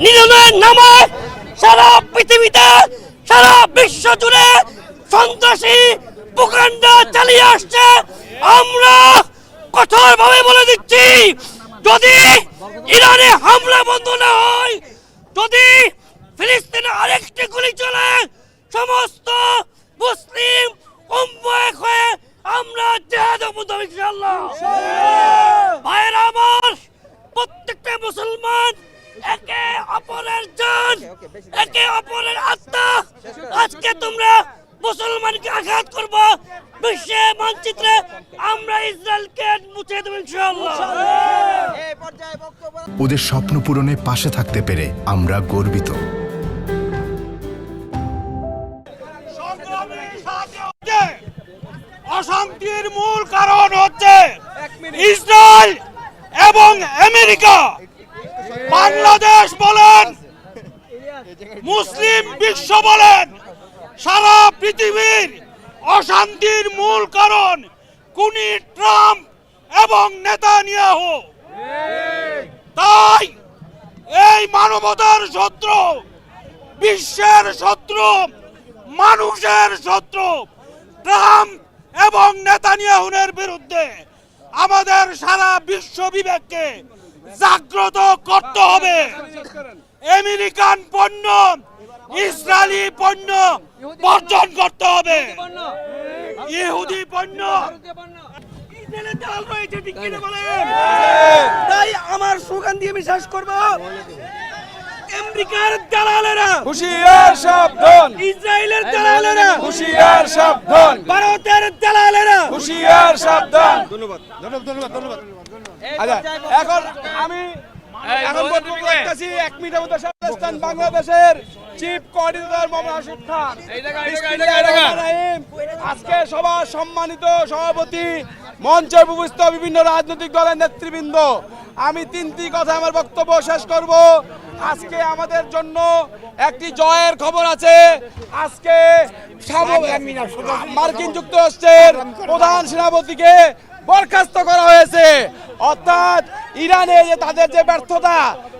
নিধনের নামে সারা পৃথিবীতে সারা বিশ্ব জুড়ে সন্ত্রাসী প্রকাণ্ড চালিয়ে আসছে। আমরা কঠোরভাবে বলে দিচ্ছি, যদি ইরানে হামলা বন্ধ না হয়, যদি ফিলিস্তিনে আরেকটি গুলি চলে, সমস্ত মুসলিম উম্মাহ হয়ে আমরা জিহাদ করব ইনশাআল্লাহ। ভাইরা আমার, প্রত্যেকটা মুসলমান একে অপরের জান, একে অপরের আত্মা। আজকে তোমরা মুসলমানকে আঘাত করবো, বিশ্বের মানচিত্রে আমরা ইসরায়েলকে মুছে দেব ইনশাআল্লাহ। ওদের স্বপ্ন পূরণে পাশে থাকতে পেরে আমরা গর্বিত। অশান্তির মূল কারণ হচ্ছে ইসরায়েল এবং আমেরিকা। বাংলাদেশ বলেন, মুসলিম বিশ্ব বলেন, সারা পৃথিবীর অশান্তির মূল কারণ খুনি ট্রাম্প এবং নেতানিয়াহু। তাই এই মানবতার শত্রু, বিশ্বের শত্রু, মানুষের শত্রু ট্রাম্প এবং নেতানিয়াহুর বিরুদ্ধে আমাদের সারা বিশ্ব বিবেককে জাগ্রত করতে হবে। আমেরিকান পণ্য, ইসরায়েলি পণ্য বর্জন করতে হবে। ইহুদি পণ্য তাই আমার স্লোগান দিয়ে বিশ্বাস করব, আমেরিকার দালালেরা হুঁশিয়ার সাবধান, ইসরায়েলের দালালেরা হুঁশিয়ার সাবধান, ভারতের দালালেরা হুঁশিয়ার সাবধান। ধন্যবাদ ধন্যবাদ ধন্যবাদ ধন্যবাদ। আচ্ছা, এখন আমি বক্তব্য রাখতেছি 1 মিনিটের মধ্যে সাবধান। বাংলাদেশের চিফ কোঅর্ডিনেটর মোহাম্মদ আসিফ খান। আজকে সবার সম্মানিত সভাপতি, মঞ্চে উপস্থিত বিভিন্ন রাজনৈতিক দলের নেতৃবৃন্দ, আমি 3টি কথা আমার বক্তব্য শেষ করব। আজকে আমাদের জন্য একটি জয়ের খবর আছে। আজকে মার্কিন যুক্তরাষ্ট্রের প্রধান সেনাপতিকে বরখাস্ত করা হয়েছে। অর্থাৎ ইরানে যে তাদের যে ব্যর্থতা,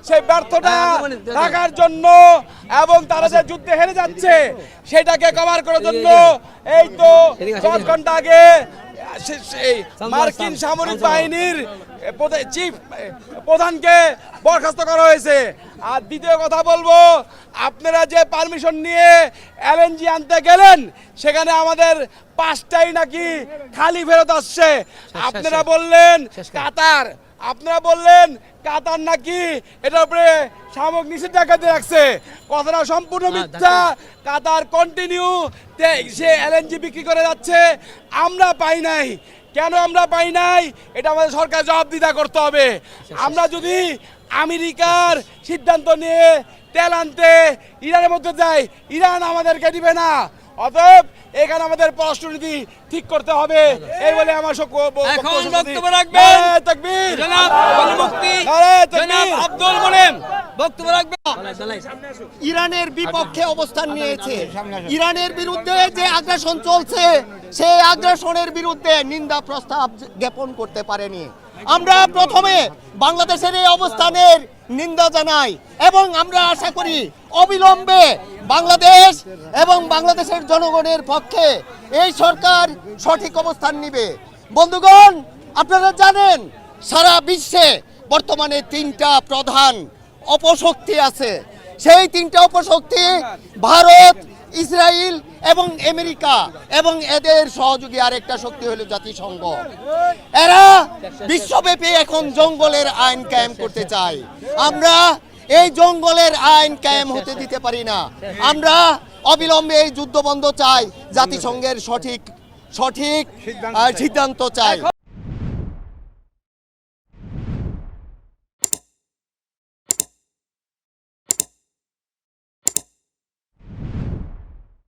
সেই ব্যর্থতা ঢাকার জন্য এবং তারা যে যুদ্ধে হেরে যাচ্ছে সেটাকে কভার করার জন্য এই তো 10 ঘন্টা আগে মার্কিন সামরিক বাহিনীর চিফ প্রধানকে বরখাস্ত করা হয়েছে। আর দ্বিতীয় কথা বলবো, আপনারা যে পারমিশন নিয়ে এলএনজি আনতে গেলেন, সেখানে আমাদের 5টাই নাকি খালি ফেরত আসছে। আপনারা বললেন কাতার, নাকি এটার উপরে সামগ্রিক নিষেধাজ্ঞা দিয়ে রাখছে। কথাটা সম্পূর্ণ মিথ্যা। কাতার কন্টিনিউ সে এলএনজি বিক্রি করে যাচ্ছে, আমরা পাই নাই। কেন আমরা পাই নাই, এটা আমাদের সরকার জবাবদিহিতা করতে হবে। আমরা যদি আমেরিকার সিদ্ধান্ত নিয়ে তেল আনতে ইরানের মধ্যে যাই, ইরান আমাদেরকে দিবে না। অতএব এখানে আমাদের পররাষ্ট্রনীতি ঠিক করতে হবে। এই বলে আমার বক্তব্য রাখবেন জনাব মুফতি জনাব আব্দুল মোনেম, বক্তব্য রাখবেন। ইরানের বিপক্ষে অবস্থান নিয়েছে। ইরানের বিরুদ্ধে যে আগ্রাসন চলছে, সেই আগ্রাসনের বিরুদ্ধে নিন্দা প্রস্তাব জ্ঞাপন করতে পারেনি। আমরা প্রথমে বাংলাদেশের এই অবস্থানের নিন্দা জানাই এবং আমরা আশা করি অবিলম্বে বাংলাদেশ এবং বাংলাদেশের জনগণের পক্ষে এই সরকার সঠিক অবস্থান নিবে। বন্ধুগণ, আপনারা জানেন সারা বিশ্বে বর্তমানে 3টা প্রধান অপশক্তি আছে। সেই 3টা অপশক্তি ভারত, ইসরায়েল এবং আমেরিকা, এবং এদের সহযোগী আরেকটা শক্তি হলো জাতিসংঘ। এরা বিশ্বব্যাপী এখন জঙ্গলের আইন কায়েম করতে চায়। আমরা এই জঙ্গলের আইন কায়েম হতে দিতে পারি না। আমরা অবিলম্বে এই যুদ্ধ বন্ধ চাই, জাতিসংঘের সঠিক সিদ্ধান্ত চাই।